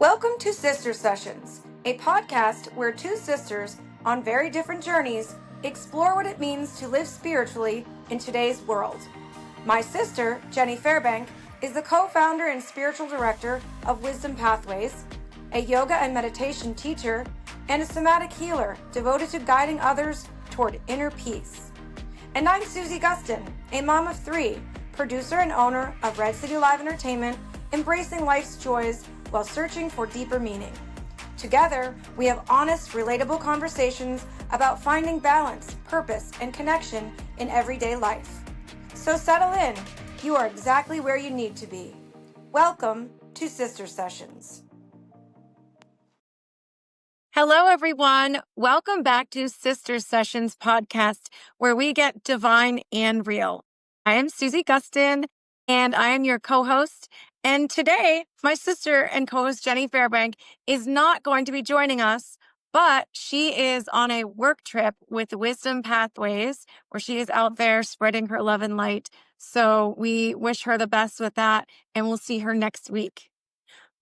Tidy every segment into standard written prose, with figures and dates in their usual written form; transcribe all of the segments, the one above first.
Welcome to Sister Sessions, a podcast where two sisters on very different journeys explore what it means to live spiritually in today's world. My sister, Jenny Fairbank, is the co-founder and spiritual director of Wisdom Pathways, a yoga and meditation teacher, and a somatic healer devoted to guiding others toward inner peace. And I'm Susie Gustin, a mom of three, producer and owner of Red City Live Entertainment, embracing life's joys while searching for deeper meaning. Together, we have honest, relatable conversations about finding balance, purpose, and connection in everyday life. So settle in. You are exactly where you need to be. Welcome to Sister Sessions. Hello, everyone. Welcome back to Sister Sessions podcast, where we get divine and real. I am Susie Gustin, and I am your co-host. And today, my sister and co-host Jenny Fairbank is not going to be joining us, but she is on a work trip with Wisdom Pathways, where she is out there spreading her love and light. So we wish her the best with that, and we'll see her next week.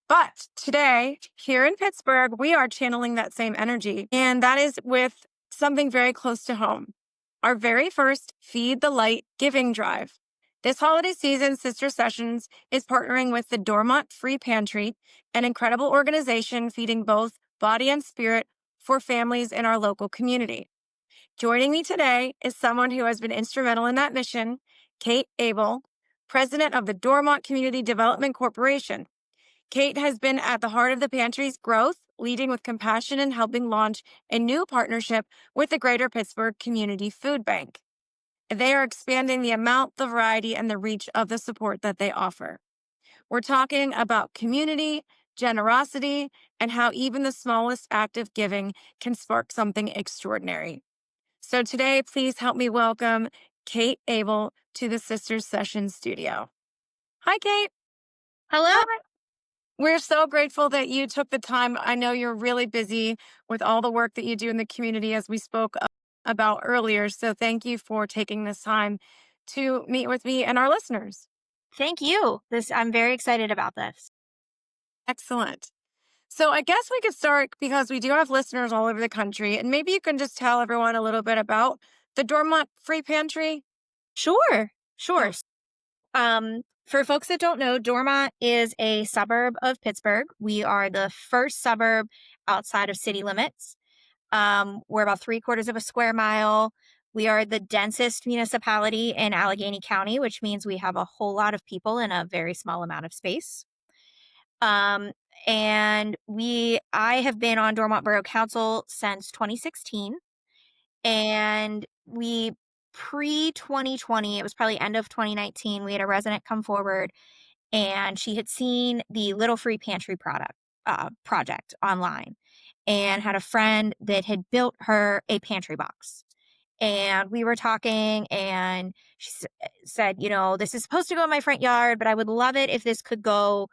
But today, here in Pittsburgh, we are channeling that same energy, and that is with something very close to home. Our very first Feed the Light giving drive. This holiday season, Sister Sessions is partnering with the Dormont Free Pantry, an incredible organization feeding both body and spirit for families in our local community. Joining me today is someone who has been instrumental in that mission, Kate Abel, president of the Dormont Community Development Corporation. Kate has been at the heart of the pantry's growth, leading with compassion and helping launch a new partnership with the Greater Pittsburgh Community Food Bank. They are expanding the amount, the variety, and the reach of the support that they offer. We're talking about community, generosity, and how even the smallest act of giving can spark something extraordinary. So today, please help me welcome Kate Abel to the Sisters Session studio. Hi, Kate. Hello. Hi. We're so grateful that you took the time. I know you're really busy with all the work that you do in the community, as we spoke about earlier. So thank you for taking this time to meet with me and our listeners. Thank you. I'm very excited about this. Excellent. So I guess we could start because we do have listeners all over the country, and maybe you can just tell everyone a little bit about the Dormont Free Pantry. Sure. Yeah. For folks that don't know, Dormont is a suburb of Pittsburgh. We are the first suburb outside of city limits. We're about 3/4 of a square mile. We are the densest municipality in Allegheny County, which means we have a whole lot of people in a very small amount of space. And I have been on Dormont Borough Council since 2016. And pre-2020, it was probably end of 2019, we had a resident come forward and she had seen the Little Free Pantry project online and had a friend that had built her a pantry box. And we were talking and she said, this is supposed to go in my front yard, but I would love it if this could go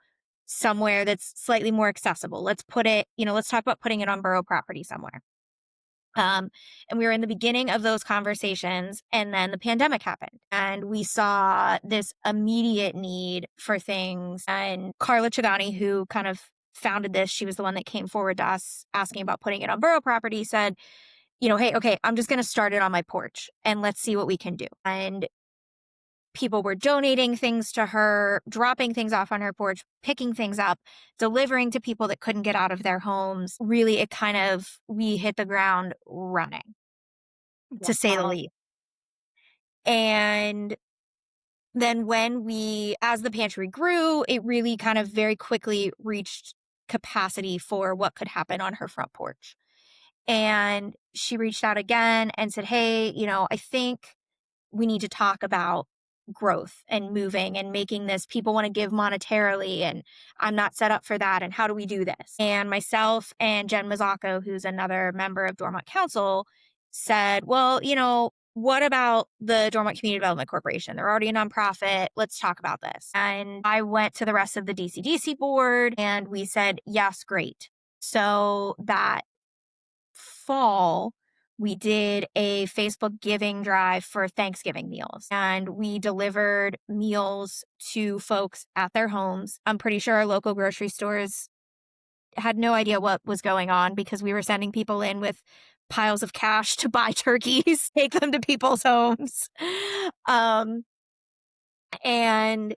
somewhere that's slightly more accessible. Let's talk about putting it on borough property somewhere. And we were in the beginning of those conversations, and then the pandemic happened, and we saw this immediate need for things. And Carla Chagani, who kind of founded this, she was the one that came forward to us asking about putting it on borough property, said, hey, okay, I'm just going to start it on my porch and let's see what we can do. And people were donating things to her, dropping things off on her porch, picking things up, delivering to people that couldn't get out of their homes. Really, we hit the ground running, to say the least. And then as the pantry grew, it really kind of very quickly reached capacity for what could happen on her front porch. And she reached out again and said, hey, I think we need to talk about growth and moving and making this, people want to give monetarily and I'm not set up for that. And how do we do this? And myself and Jen Mazzocco, who's another member of Dormont Council, said, well, what about the Dormont Community Development Corporation? They're already a nonprofit. Let's talk about this. And I went to the rest of the DCDC board and we said, yes, great. So that fall, we did a Facebook giving drive for Thanksgiving meals, and we delivered meals to folks at their homes. I'm pretty sure our local grocery stores had no idea what was going on because we were sending people in with piles of cash to buy turkeys, take them to people's homes. Um, and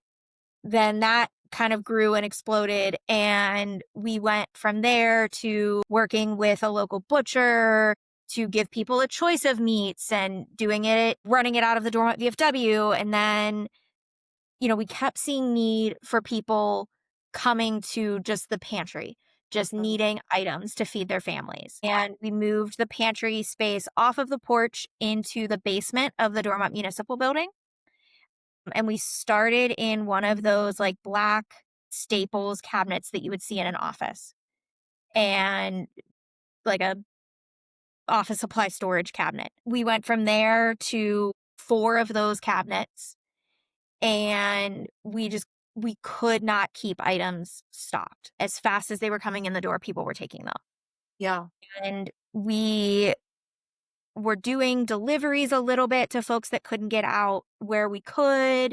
then that kind of grew and exploded. And we went from there to working with a local butcher to give people a choice of meats and running it out of the Dormont VFW. And then, we kept seeing need for people coming to just the pantry, just Mhm. needing items to feed their families. And we moved the pantry space off of the porch into the basement of the Dormont Municipal Building. And we started in one of those like black staples cabinets that you would see in an office, and like a office supply storage cabinet. We went from there to 4 of those cabinets, and we could not keep items stocked. As fast as they were coming in the door, people were taking them. Yeah. And we were doing deliveries a little bit to folks that couldn't get out where we could.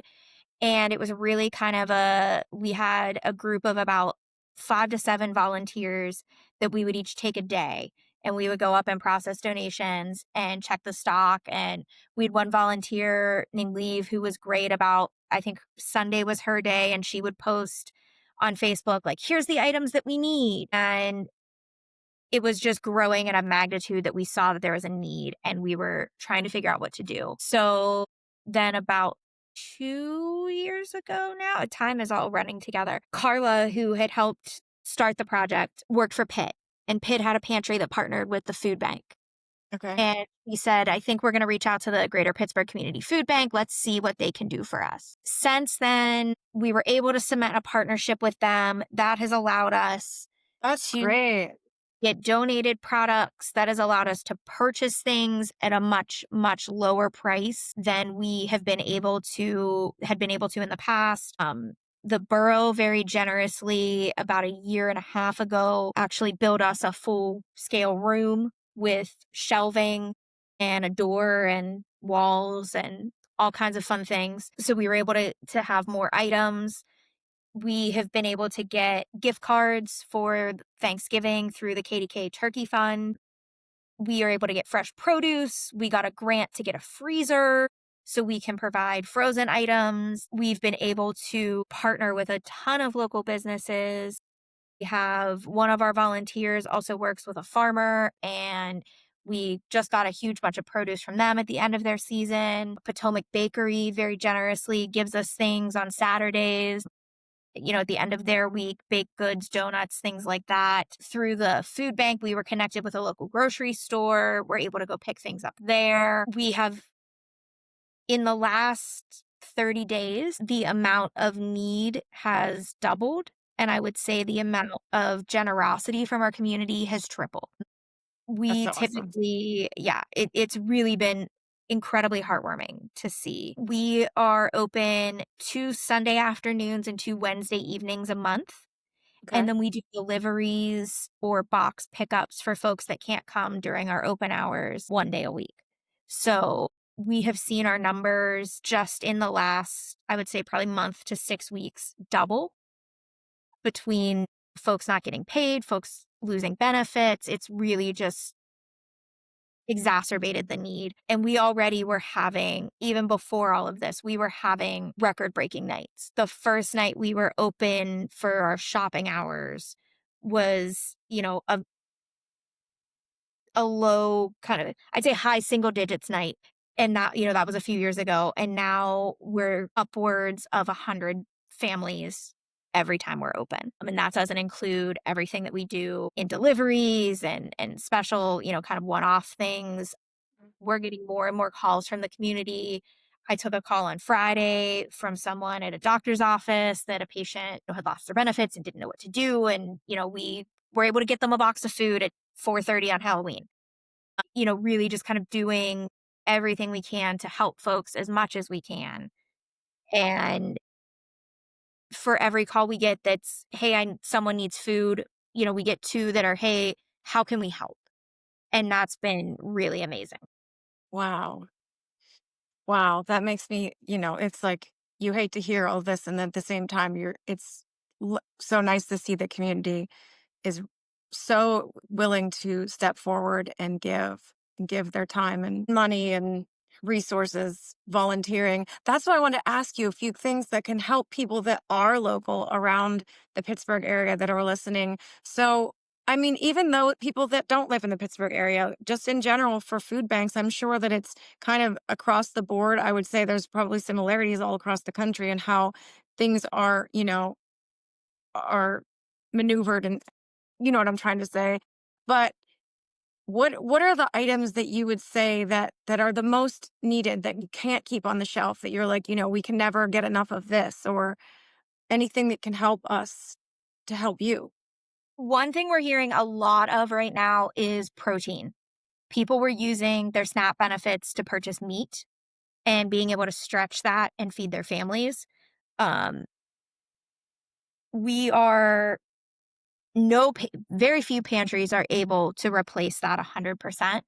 And it was really kind of we had a group of about 5 to 7 volunteers that we would each take a day. And we would go up and process donations and check the stock. And we had one volunteer named Leave who was great about, I think Sunday was her day, and she would post on Facebook, like, here's the items that we need. And it was just growing at a magnitude that we saw that there was a need, and we were trying to figure out what to do. So then about 2 years ago now, time is all running together. Carla, who had helped start the project, worked for Pitt, and Pitt had a pantry that partnered with the food bank. Okay. And he said, I think we're going to reach out to the Greater Pittsburgh Community Food Bank. Let's see what they can do for us. Since then, we were able to cement a partnership with them. That has allowed us That's to great. get donated products. That has allowed us to purchase things at a much, much lower price than we had been able to in the past. The borough very generously about a year and a half ago actually built us a full scale room with shelving and a door and walls and all kinds of fun things. So we were able to have more items. We have been able to get gift cards for Thanksgiving through the KDK Turkey Fund. We are able to get fresh produce. We got a grant to get a freezer so we can provide frozen items. We've been able to partner with a ton of local businesses. We have one of our volunteers also works with a farmer, and we just got a huge bunch of produce from them at the end of their season. Potomac Bakery very generously gives us things on Saturdays, at the end of their week, baked goods, donuts, things like that. Through the food bank, we were connected with a local grocery store. We're able to go pick things up there. We have, in the last 30 days, the amount of need has doubled. And I would say the amount of generosity from our community has tripled. That's We so awesome. typically, yeah, it's really been incredibly heartwarming to see. We are open 2 Sunday afternoons and 2 Wednesday evenings a month. And Okay. then we do deliveries or box pickups for folks that can't come during our open hours 1 day a week. So we have seen our numbers just in the last, I would say probably month to 6 weeks double, between folks not getting paid, folks losing benefits. It's really just exacerbated the need. And we already were having, even before all of this, we were having record breaking nights. The first night we were open for our shopping hours was, a low kind of, I'd say high single digits night. And that was a few years ago. And now we're upwards of 100 families every time we're open. I mean, that doesn't include everything that we do in deliveries and special, kind of one-off things. We're getting more and more calls from the community. I took a call on Friday from someone at a doctor's office that a patient had lost their benefits and didn't know what to do. And, we were able to get them a box of food at 4:30 on Halloween. Really just kind of doing everything we can to help folks as much as we can. And for every call we get that's, hey, someone needs food, we get 2 that are, hey, how can we help? And that's been really amazing. Wow. Wow. That makes me, it's like you hate to hear all this. And then at the same time, so nice to see the community is so willing to step forward and give their time and money and resources volunteering. That's why I want to ask you a few things that can help people that are local around the Pittsburgh area that are listening. So, I mean, even though people that don't live in the Pittsburgh area, just in general for food banks, I'm sure that it's kind of across the board. I would say there's probably similarities all across the country and how things are, are maneuvered, and you know what I'm trying to say. But what are the items that you would say that are the most needed that you can't keep on the shelf, that you're like, we can never get enough of this, or anything that can help us to help you? One thing we're hearing a lot of right now is protein. People were using their SNAP benefits to purchase meat and being able to stretch that and feed their families. Um, we are very few pantries are able to replace that 100%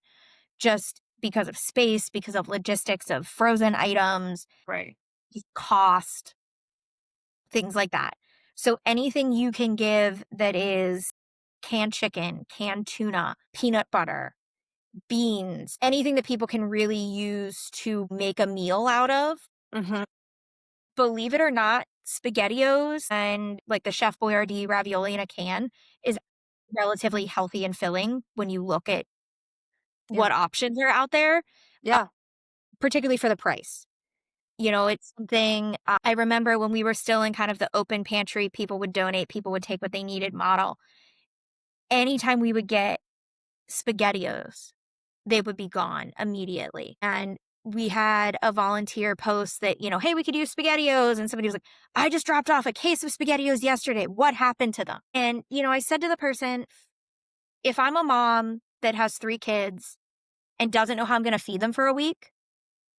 just because of space, because of logistics of frozen items, Right. cost, things like that. So anything you can give that is canned chicken, canned tuna, peanut butter, beans, anything that people can really use to make a meal out of. Hmm. Believe it or not, SpaghettiOs and like the Chef Boyardee ravioli in a can is relatively healthy and filling when you look at Yeah. what options are out there, uh, Yeah. particularly for the price. It's something I remember when we were still in kind of the open pantry, people would donate, people would take what they needed model. Anytime we would get SpaghettiOs, they would be gone immediately. And we had a volunteer post that, hey, we could use SpaghettiOs. And somebody was like, I just dropped off a case of SpaghettiOs yesterday. What happened to them? And, I said to the person, if I'm a mom that has 3 kids and doesn't know how I'm going to feed them for a week,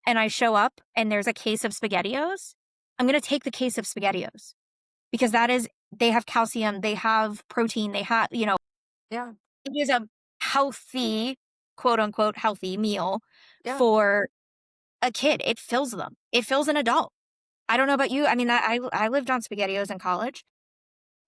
and I show up and there's a case of SpaghettiOs, I'm going to take the case of SpaghettiOs because they have calcium, they have protein, they have, Yeah. it is a healthy, quote unquote, healthy meal Yeah. for a kid. It fills them. It fills an adult. I don't know about you. I mean, I lived on SpaghettiOs in college.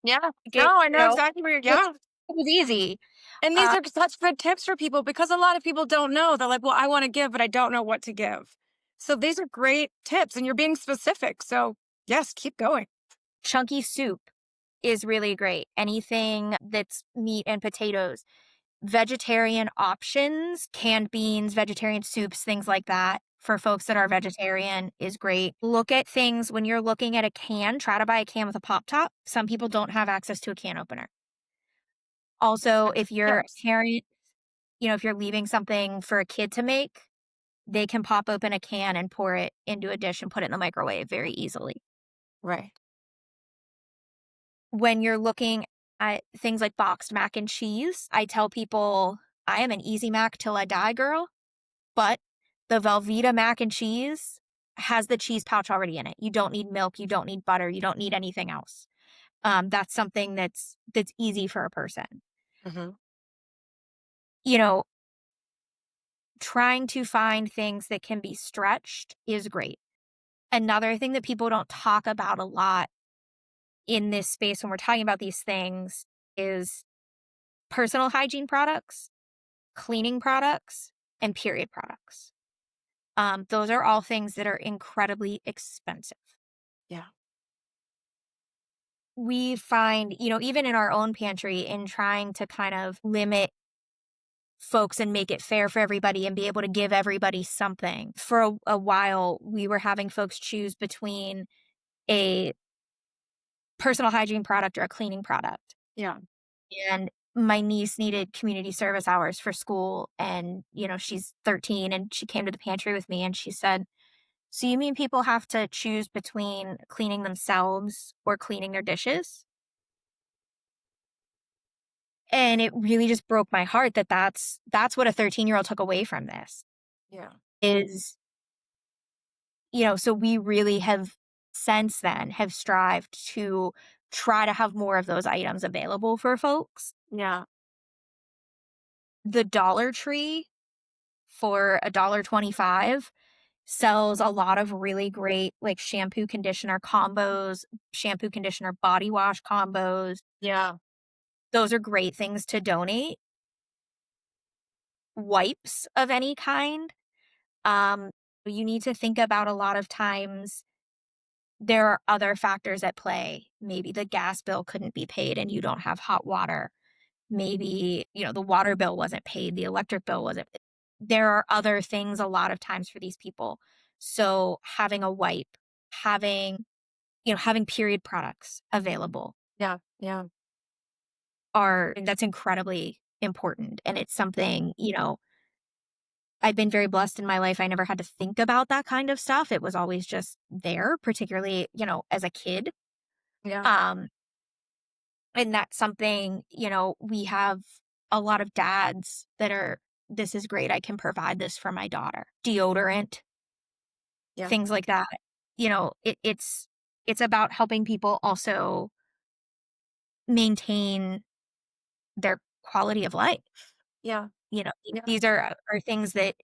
Yeah. It, No, I know exactly where you're, it, yeah. it was easy. And these Uh, are such good tips for people because a lot of people don't know. They're like, well, I want to give, but I don't know what to give. So these are great tips and you're being specific. So yes, keep going. Chunky soup is really great. Anything that's meat and potatoes. Vegetarian options, canned beans, vegetarian soups, things like that for folks that are vegetarian is great. Look at things when you're looking at a can, try to buy a can with a pop top. Some people don't have access to a can opener. Also, if you're Tips. a parent, if you're leaving something for a kid to make, they can pop open a can and pour it into a dish and put it in the microwave very easily. Right. When you're looking at things like boxed mac and cheese, I tell people I am an easy mac till I die girl, but the Velveeta mac and cheese has the cheese pouch already in it. You don't need milk, you don't need butter, you don't need anything else. That's something that's easy for a person. Hmm. You know, Trying to find things that can be stretched is great. Another thing that people don't talk about a lot in this space when we're talking about these things is personal hygiene products, cleaning products, and period products. Those are all things that are incredibly expensive. Yeah. We find, even in our own pantry, in trying to kind of limit folks and make it fair for everybody and be able to give everybody something. For a while, we were having folks choose between a personal hygiene product or a cleaning product. Yeah. And my niece needed community service hours for school. And, she's 13 and she came to the pantry with me and she said, so you mean people have to choose between cleaning themselves or cleaning their dishes? And it really just broke my heart that's what a 13-year-old took away from this Yeah. is, so we really have since then have strived to try to have more of those items available for folks. Yeah. The Dollar Tree for $1.25 sells a lot of really great like shampoo conditioner combos, shampoo conditioner body wash combos. Yeah. those are great things to donate. Wipes of any kind. Um, you need to think about a lot of times there are other factors at play. Maybe the gas bill couldn't be paid and you don't have hot water. Maybe, the water bill wasn't paid, the electric bill wasn't. There are other things a lot of times for these people. So having a wipe, having period products available Yeah. Yeah. that's incredibly important. And it's something, I've been very blessed in my life. I never had to think about that kind of stuff. It was always just there, particularly, as a kid. Yeah. Um, and that's something, we have a lot of dads that are, this is great. I can provide this for my daughter. Deodorant, Yeah. things like that. It's about helping people also maintain their quality of life. Yeah. Yeah. These are things that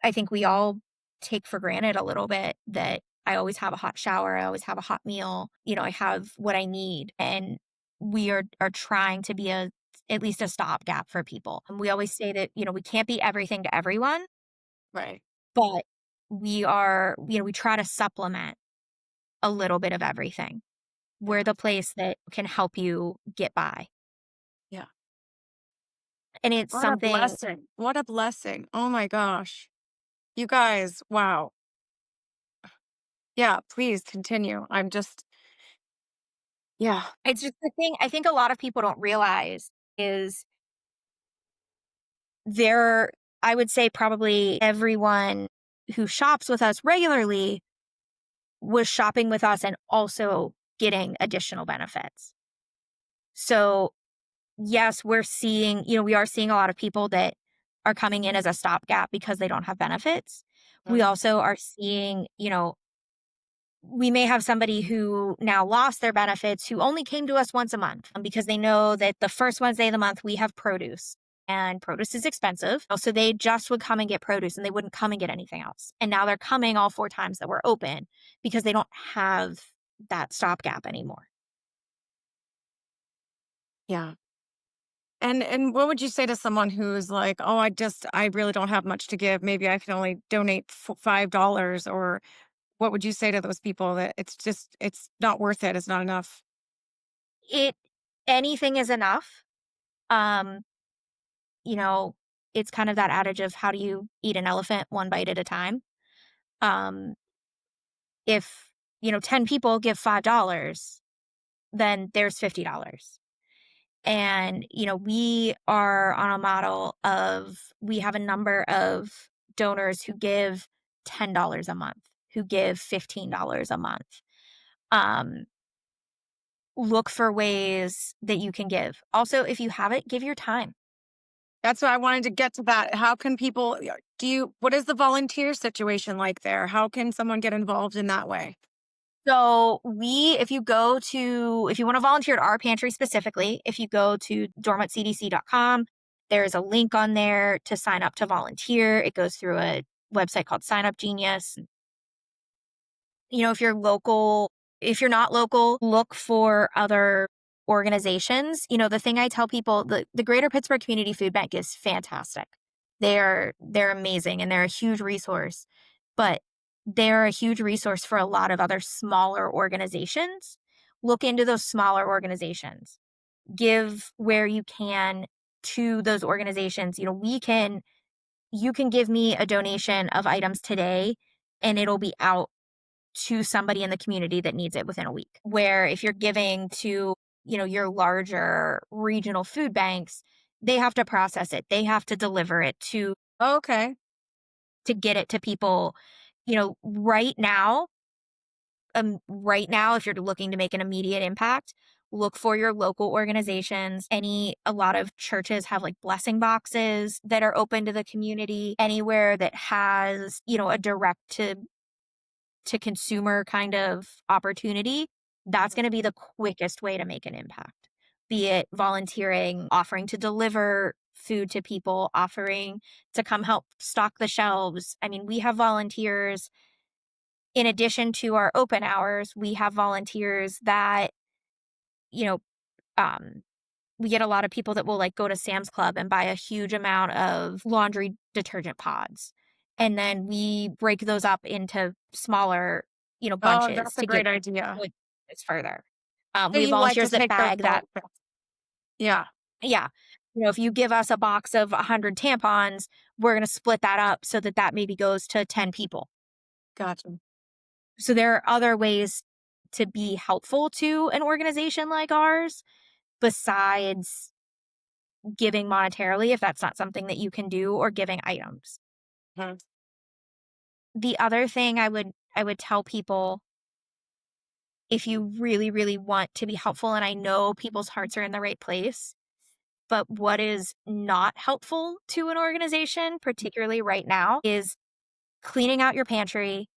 I think we all take for granted a little bit, that I always have a hot shower, I always have a hot meal, I have what I need. And we are trying to be at least a stopgap for people. And we always say that, we can't be everything to everyone, Right. but we try to supplement a little bit of everything. We're Yeah. the place that can help you get by. Yeah. And it's What a something. blessing. What a blessing. Oh my gosh. You guys, wow. Yeah, please continue. I'm just, yeah. It's just the thing I think a lot of people don't realize is there I would say probably everyone who shops with us regularly was shopping with us and also getting additional benefits. So, yes, we are seeing a lot of people that are coming in as a stopgap because they don't have benefits. We Mm. also are seeing, we may have somebody who now lost their benefits who only came to us once a month because they know that the first Wednesday of the month we have produce, and produce is expensive. So they just would come and get produce and they wouldn't come and get anything else. And now they're coming all 4 times that we're open because they don't have that stopgap anymore. Yeah. And what would you say to someone who's like, "Oh, I really don't have much to give. Maybe I can only donate $5," or what would you say to those people that it's not worth it, it's not enough? It Anything is enough. Um, you know, it's kind of that adage of how do you eat an elephant one bite at a time. Um, if 10 people give $5, then there's $50. And, we are on a model of we have a number of donors who give $10 a month, who give $15 a month. Um, Look for ways that you can give. Also, if you have it, give your time. That's what I wanted to get to that. How can people what is the volunteer situation like there? How can someone get involved in that way? So if you want to volunteer at our pantry specifically, if you go to dormantcdc.com, there's a link on there to sign up to volunteer. It goes through a website called Sign Up Genius. If you're not local, look for other organizations. The thing I tell people, the Greater Pittsburgh Community Food Bank is fantastic. They're amazing and they're a huge resource, but they're a huge resource for a lot of other smaller organizations. Look into those smaller organizations. Give where you can to those organizations. You can give me a donation of items today and it'll be out to somebody in the community that needs it within a week. Where if you're giving to, your larger regional food banks, they have to process it. They have to deliver it Okay. to get it to people. Right now, if you're looking to make an immediate impact, look for your local organizations. A lot of churches have like blessing boxes that are open to the community. Anywhere that has, a direct to consumer kind of opportunity, that's going to be the quickest way to make an impact. Be it volunteering, offering to deliver food to people, offering to come help stock the shelves. I mean, we have volunteers in addition to our open hours. We have volunteers that, you know, Um, we get a lot of people that will like go to Sam's Club and buy a huge amount of laundry detergent pods. And then we break those up into smaller, Oh, bunches that's a to give great idea. it further. So We have you like to volunteers that take those bag that. bulk bills. Yeah, Yeah. If you give us a box of 100 tampons, we're going to split that up so that that maybe goes to 10 people. gotcha. So there are other ways to be helpful to an organization like ours besides giving monetarily if that's not something that you can do, or giving items. Mhm. The other thing I would tell people, if you really really want to be helpful, and I know people's hearts are in the right place, but what is not helpful to an organization, particularly right now, is cleaning out your pantry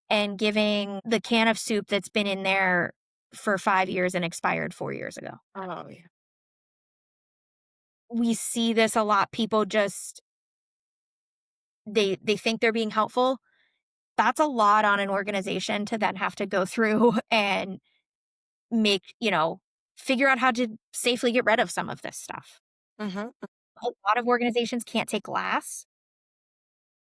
and giving the can of soup that's been in there for 5 years and expired 4 years ago. Oh, yeah. We see this a lot. People just they think they're being helpful. That's a lot on an organization to then have to go through and make, figure out how to safely get rid of some of this stuff. Mhm. A lot of organizations can't take glass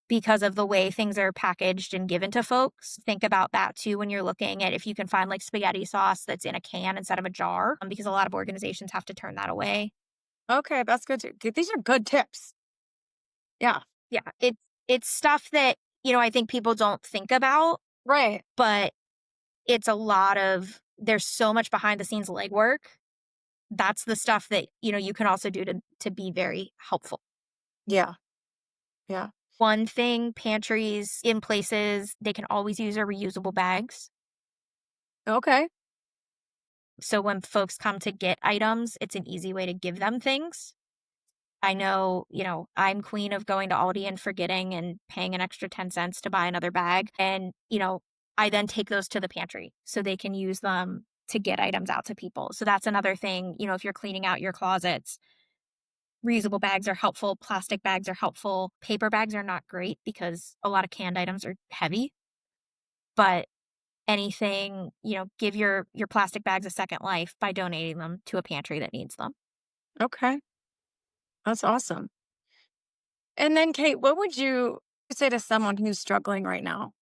because of the way things are packaged and given to folks. Think about that too when you're looking at if you can find like spaghetti sauce that's in a can instead of a jar, because a lot of organizations have to turn that away. Okay, that's good too. These are good tips. Yeah. Yeah, it's stuff that, I think people don't think about, Right. but it's a lot of there's so much behind the scenes legwork. That's the stuff that, you can also do to be very helpful. Yeah. Yeah. One thing, pantries in places, they can always use our reusable bags. Okay. So when folks come to get items, it's an easy way to give them things. I know, I'm queen of going to Aldi and forgetting and paying an extra 10 cents to buy another bag. And, I then take those to the pantry so they can use them to get items out to people. So that's another thing, if you're cleaning out your closets, reusable bags are helpful. Plastic bags are helpful. Paper bags are not great because a lot of canned items are heavy, but anything, give your plastic bags a second life by donating them to a pantry that needs them. Okay. That's awesome. And then, Kate, what would you say to someone who's struggling right now?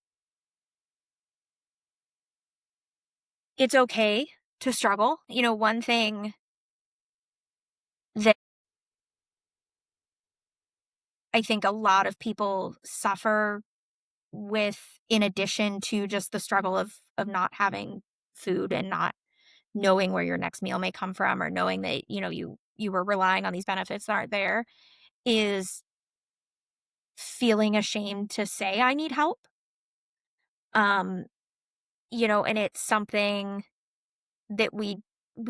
It's okay to struggle. One thing that I think a lot of people suffer with, in addition to just the struggle of not having food and not knowing where your next meal may come from, or knowing that, you were relying on these benefits that aren't there, is feeling ashamed to say I need help. Um, and it's something that we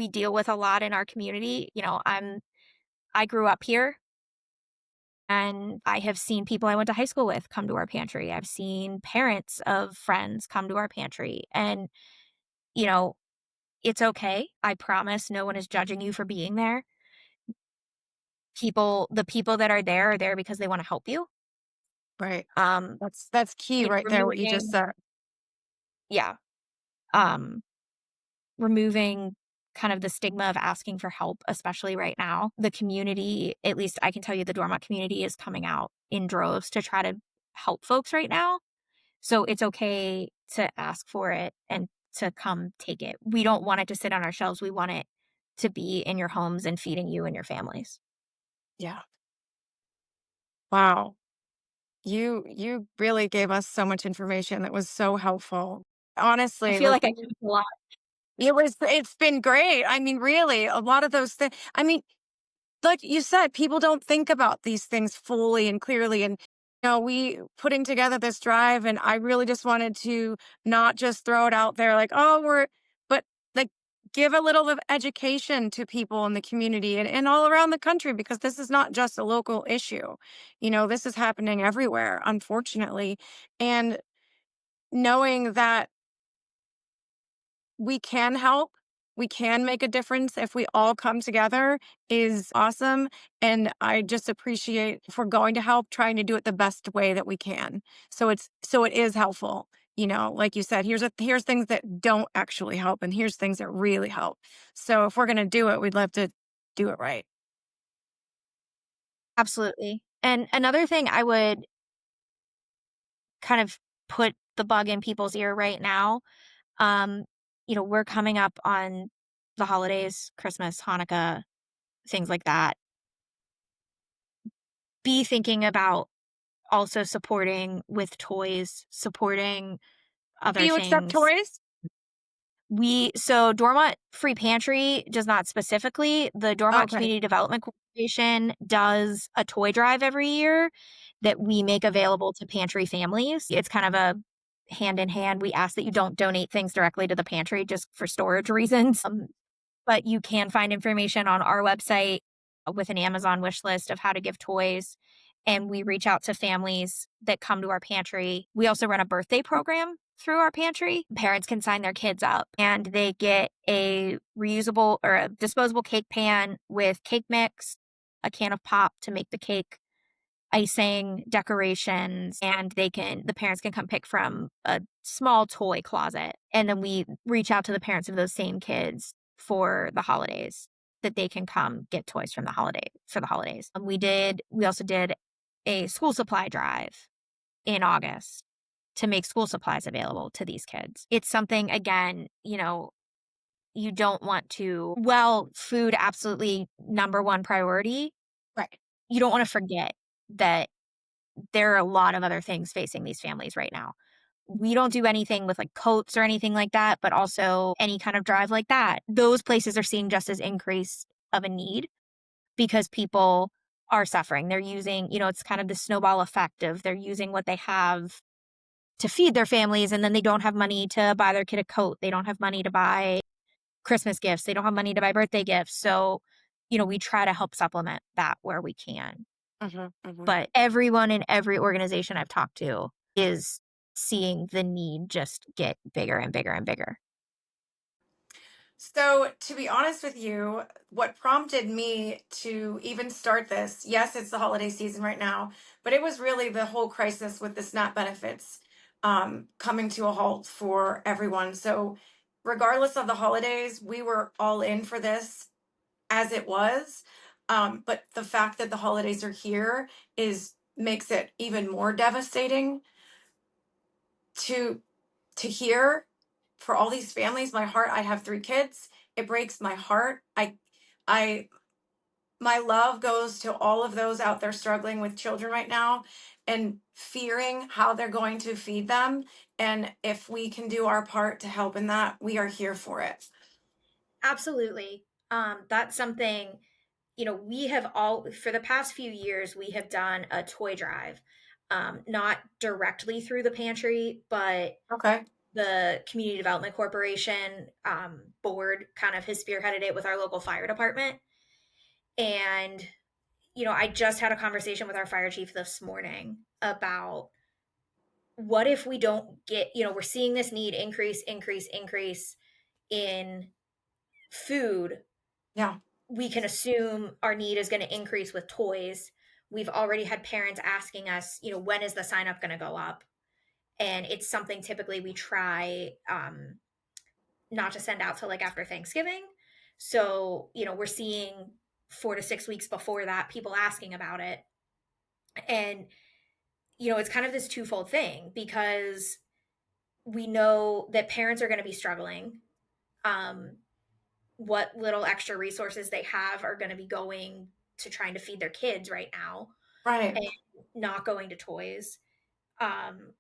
deal with a lot in our community. I grew up here, and I have seen people I went to high school with come to our pantry. I've seen parents of friends come to our pantry, and you know, it's okay. I promise no one is judging you for being there. The people that are there because they want to help you. Right. Um, That's key right there, what you just removing said. yeah. Um, removing kind of the stigma of asking for help, especially right now. The community, at least I can tell you, the Dormont community is coming out in droves to try to help folks right now. So it's okay to ask for it and to come take it. We don't want it to sit on our shelves. We want it to be in your homes and feeding you and your families. Yeah. Wow. You really gave us so much information that was so helpful. I Honestly, feel like like I talked a lot. it's been great. I mean, really, a lot of those things. I mean, like you said, people don't think about these things fully and clearly. And, we putting together this drive, and I really just wanted to not just throw it out there like, oh, but like give a little of education to people in the community and all around the country, because this is not just a local issue. This is happening everywhere, unfortunately. And knowing that we can help. We can make a difference if we all come together is awesome. And I just appreciate, if we're going to help, trying to do it the best way that we can. So it is helpful. like you said, here's things that don't actually help and here's things that really help. So if we're going to do it, we'd love to do it right. Absolutely. And another thing I would kind of put the bug in people's ear right now, um, we're coming up on the holidays, Christmas, Hanukkah, things like that. Be thinking about also supporting with toys, supporting Do other you accept things. toys? So Dormont Free Pantry does not specifically. The Dormont Okay. Community Development Corporation does a toy drive every year that we make available to pantry families. It's kind of a hand in hand. We ask that you don't donate things directly to the pantry just for storage reasons. But you can find information on our website with an Amazon wish list of how to give toys. And we reach out to families that come to our pantry. We also run a birthday program through our pantry. Parents can sign their kids up and they get a reusable or a disposable cake pan with cake mix, a can of pop to make the cake, icing, decorations, and the parents can come pick from a small toy closet. And then we reach out to the parents of those same kids for the holidays that they can come get toys from for the holidays. And we also did a school supply drive in August to make school supplies available to these kids. It's something, again, you don't want to, food absolutely number one priority. Right. You don't want to forget that there are a lot of other things facing these families right now. We don't do anything with like coats or anything like that, but also any kind of drive like that. Those places are seeing just as increase of a need because people are suffering. They're using, it's kind of the snowball effect of they're using what they have to feed their families and then they don't have money to buy their kid a coat. They don't have money to buy Christmas gifts. They don't have money to buy birthday gifts. So, we try to help supplement that where we can. Hmm. But everyone in every organization I've talked to is seeing the need just get bigger and bigger and bigger. So, to be honest with you, what prompted me to even start this, yes, it's the holiday season right now, but it was really the whole crisis with the SNAP benefits coming to a halt for everyone. So, regardless of the holidays, we were all in for this as it was. But the fact that the holidays are here is makes it even more devastating to hear for all these families. My heart, I have 3 kids. It breaks my heart. I my love goes to all of those out there struggling with children right now and fearing how they're going to feed them. And if we can do our part to help in that, we are here for it. Absolutely. That's something, we have all, for the past few years, we have done a toy drive, not directly through the pantry, but Okay. the Community Development Corporation board kind of has spearheaded it with our local fire department. And, I just had a conversation with our fire chief this morning about what if we don't get, we're seeing this need increase in food. Yeah. We can assume our need is going to increase with toys. We've already had parents asking us, when is the sign up going to go up? And it's something typically we try not to send out till like after Thanksgiving. So, we're seeing 4 to 6 weeks before that, people asking about it. And, it's kind of this twofold thing because we know that parents are going to be struggling. Um, what little extra resources they have are going to be going to trying to feed their kids right now Right. and not going to toys. Um,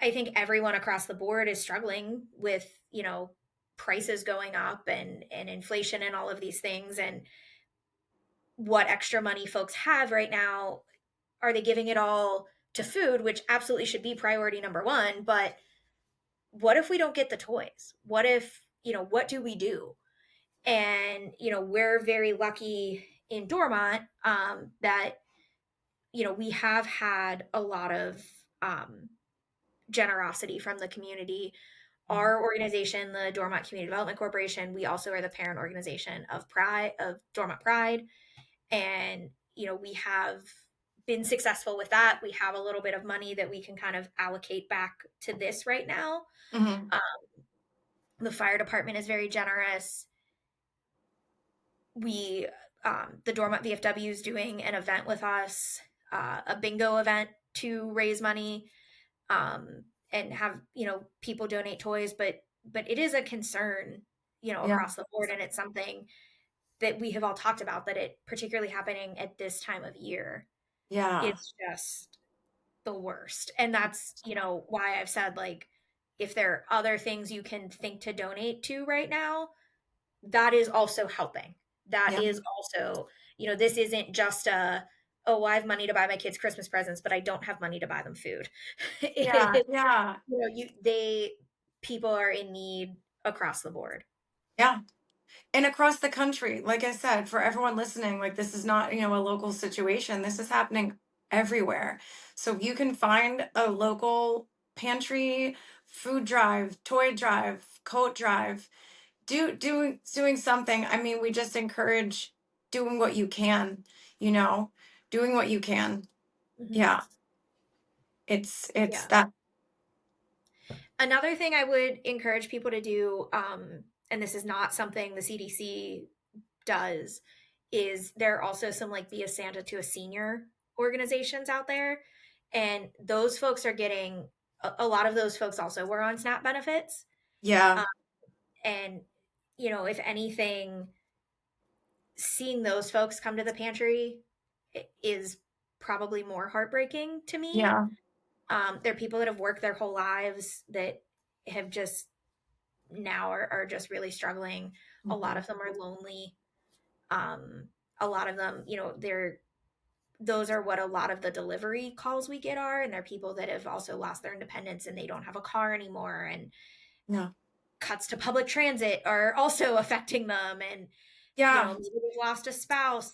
I think everyone across the board is struggling with, prices going up and inflation and all of these things. And what extra money folks have right now, are they giving it all to food, which absolutely should be priority number one? But what if we don't get the toys? What if, what do we do? And, we're very lucky in Dormont that, we have had a lot of generosity from the community. Our organization, the Dormont Community Development Corporation, we also are the parent organization of Dormont Pride. And, we have been successful with that. We have a little bit of money that we can kind of allocate back to this right now. Mhm. The fire department is very generous. We, the Dormont VFW is doing an event with us, a bingo event to raise money, and have, people donate toys, but it is a concern, Yeah. across the board. And it's something that we have all talked about, that it particularly happening at this time of year Yeah. is just the worst. And that's, why I've said, like, if there are other things you can think to donate to right now, that is also helping. That Yeah. is also, this isn't just oh, I have money to buy my kids Christmas presents, but I don't have money to buy them food. Yeah. It, Yeah. people are in need across the board. Yeah. And across the country, like I said, for everyone listening, like this is not, a local situation. This is happening everywhere. So if you can find a local pantry, food drive, toy drive, coat drive, doing something. I mean, we just encourage doing what you can, you know, doing what you can. Mhm. Yeah. It's Yeah. that. Another thing I would encourage people to do, and this is not something the CDC does, is there are also some, like, Be a Santa to a Senior organizations out there. And those folks are getting, a lot of those folks also were on SNAP benefits. Yeah. Um, and, if anything, seeing those folks come to the pantry is probably more heartbreaking to me. Yeah. They're people that have worked their whole lives that have just now are just really struggling. A lot Mhm. of them are lonely. Um, a lot of them, those are what a lot of the delivery calls we get are, and they're people that have also lost their independence and they don't have a car anymore, and Yeah. cuts to public transit are also affecting them. And Yeah. maybe they've lost a spouse,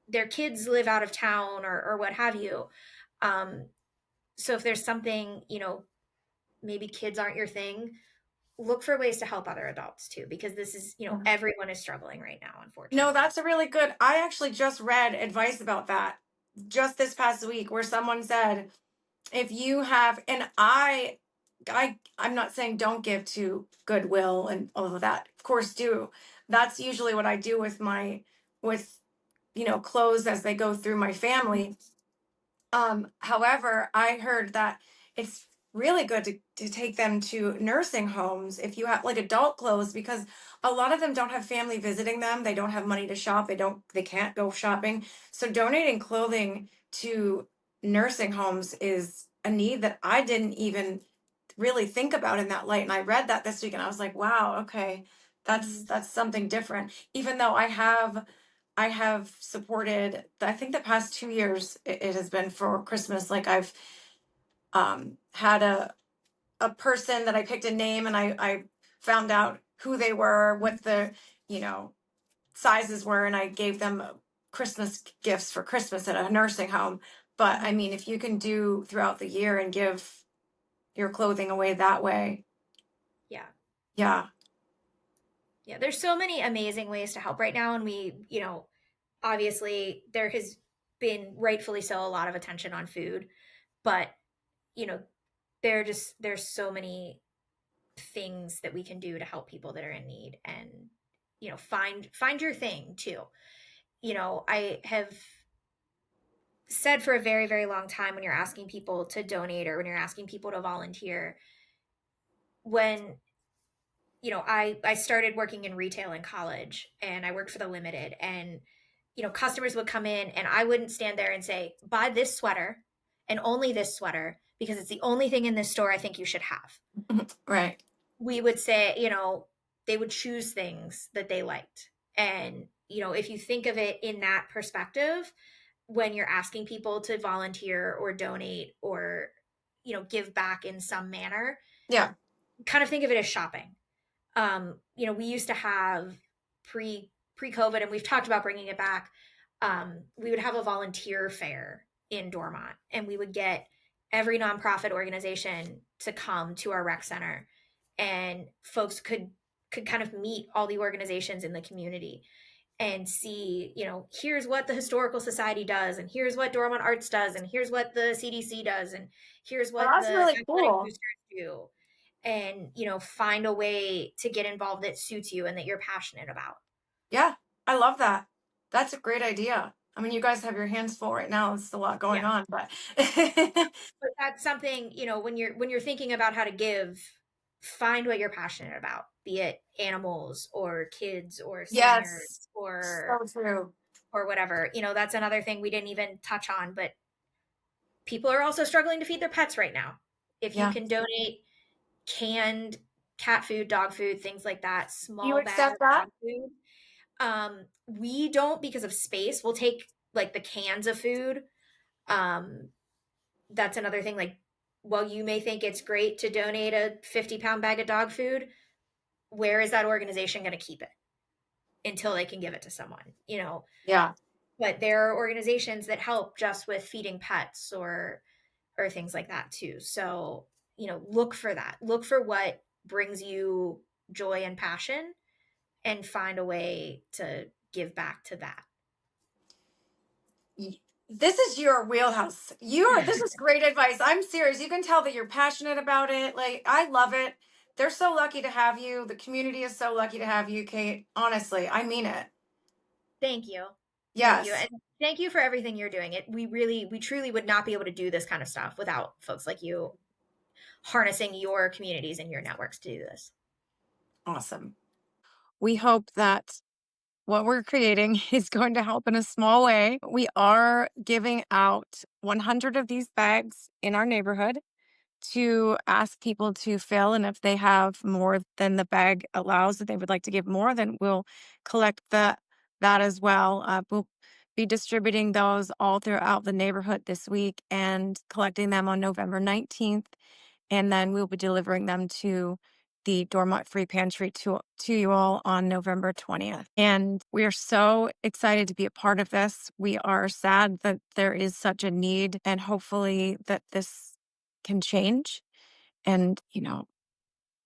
their kids live out of town, or what have you. um, so if there's something, maybe kids aren't your thing, look for ways to help other adults too, because this is, Yeah. everyone is struggling right now, No, unfortunately. that's a really good. I actually just read advice about that just this past week where someone said if you have, and I'm not saying don't give to Goodwill and all of that. Of course do. That's usually what I do with with clothes as they go through my family. However, I heard that it's really good to take them to nursing homes if you have like adult clothes, because a lot of them don't have family visiting them. They don't have money to shop. They can't go shopping. So donating clothing to nursing homes is a need that I didn't even really think about in that light. And I read that this week and I was like, wow, okay, Mhm. that's something different. Even though I have supported, I think the past 2 years it has been for Christmas. Like I've had a person that I picked a name and I found out who they were, what the, you know, sizes were, and I gave them Christmas gifts for Christmas at a nursing home. But I Mhm. mean, if you can do throughout the year and give your clothing away that way, Yeah. yeah, Yeah. There's so many amazing ways to help right now. And we, obviously there has been, rightfully so, a lot of attention on food, but, you know, there's so many things that we can do to help people that are in need. And, find your thing too. I have said for a very, very long time, when you're asking people to donate or when you're asking people to volunteer, when I started working in retail in college, and I worked for the Limited, and customers would come in and I wouldn't stand there and say, buy this sweater and only this sweater because it's the only thing in this store I think you should have. right, We would say, they would choose things that they liked. And, if you think of it in that perspective, when you're asking people to volunteer or donate or, give back in some manner, yeah, kind of think of it as shopping. We used to have pre-COVID, and we've talked about bringing it back. We would have a volunteer fair in Dormont, and we would get every nonprofit organization to come to our rec center, and folks could kind of meet all the organizations in the community. and see, here's what the Historical Society does, and here's what Dormont Arts does, and here's what the CDC does, and here's Well, what that's the really athletic cool. boosters do. And, find a way to get involved that suits you and that you're passionate about. Yeah, I love that. That's a great idea. I mean, you guys have your hands full right now. It's a lot going Yeah. on, but But that's something, when you're thinking about how to give, find what you're passionate about, be it animals or kids or seniors yes, or so true. whatever. That's another thing we didn't even touch on, but people are also struggling to feed their pets right now. If you Yeah. can donate canned cat food, dog food, things like that, Do you small bag accept of that? dog food. We don't, because of space. We'll take like the cans of food. Um, that's another thing. Like, while you may think it's great to donate a 50-pound bag of dog food, where is that organization going to keep it until they can give it to someone? Yeah. But there are organizations that help just with feeding pets or things like that too. So, look for that. Look for what brings you joy and passion, and find a way to give back to that. This is your wheelhouse. This is great advice. I'm serious. You can tell that you're passionate about it. Like, I love it. They're so lucky to have you. The community is so lucky to have you, Kate. Honestly, I mean it. Thank you. Thank you. Yes. And thank you for everything you're doing. We truly would not be able to do this kind of stuff without folks like you harnessing your communities and your networks to do this. Awesome. We hope that what we're creating is going to help in a small way. We are giving out 100 of these bags in our neighborhood to ask people to fill. And if they have more than the bag allows, that they would like to give more, then we'll collect that as well. We'll be distributing those all throughout the neighborhood this week and collecting them on November 19th. And then we'll be delivering them to the Dormont Free Pantry to you all on November 20th. And we are so excited to be a part of this. We are sad that there is such a need, and hopefully that this can change and,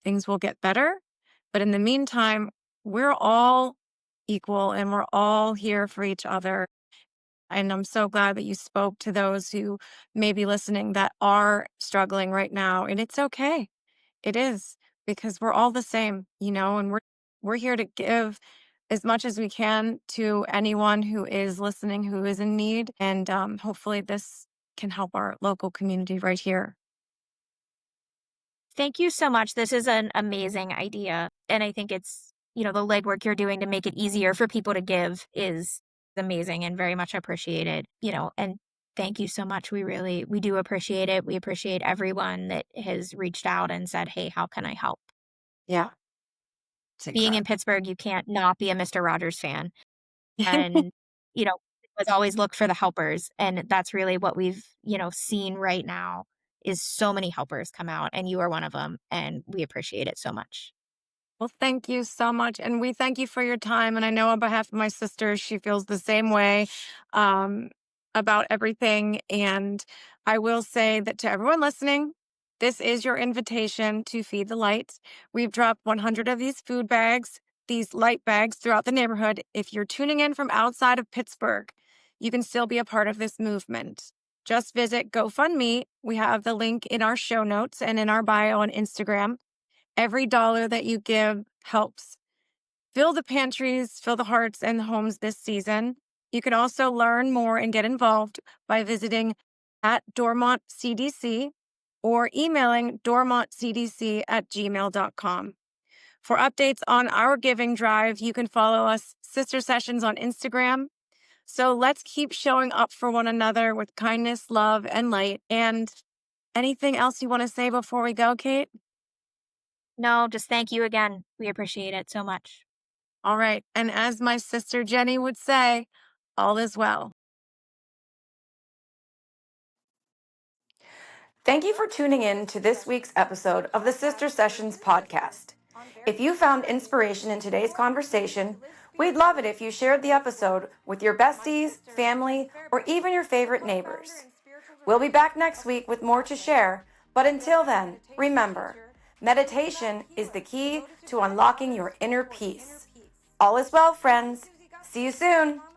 things will get better. But in the meantime, we're all equal and we're all here for each other. And I'm so glad that you spoke to those who may be listening that are struggling right now. And it's okay. It is, because we're all the same, and we're here to give as much as we can to anyone who is listening, who is in need. And hopefully this can help our local community right here. Thank you so much. This is an amazing idea. And I think it's, the legwork you're doing to make it easier for people to give is amazing and very much appreciated, and thank you so much. We do appreciate it. We appreciate everyone that has reached out and said, hey, how can I help? Yeah. It's Being in incredible. Pittsburgh, you can't not be a Mr. Rogers fan. And, let's always look for the helpers. And that's really what we've, seen right now is so many helpers come out, and you are one of them. And we appreciate it so much. Well, thank you so much. And we thank you for your time. And I know on behalf of my sister, she feels the same way um, about everything. And I will say that to everyone listening, this is your invitation to feed the light. We've dropped 100 of these food bags, these light bags throughout the neighborhood. If you're tuning in from outside of Pittsburgh, you can still be a part of this movement. Just visit GoFundMe. We have the link in our show notes and in our bio on Instagram. Every dollar that you give helps fill the pantries, fill the hearts and the homes this season. You can also learn more and get involved by visiting at Dormont CDC or emailing dormontcdc@gmail.com. For updates on our giving drive, you can follow us, Sister Sessions, on Instagram. So let's keep showing up for one another with kindness, love, and light. And anything else you want to say before we go, Kate? No, just thank you again. We appreciate it so much. All right. And as my sister Jenny would say, all is well. Thank you for tuning in to this week's episode of the Sister Sessions podcast. If you found inspiration in today's conversation, we'd love it if you shared the episode with your besties, family, or even your favorite neighbors. We'll be back next week with more to share, but until then, remember, meditation is the key to unlocking your inner peace. All is well, friends. See you soon.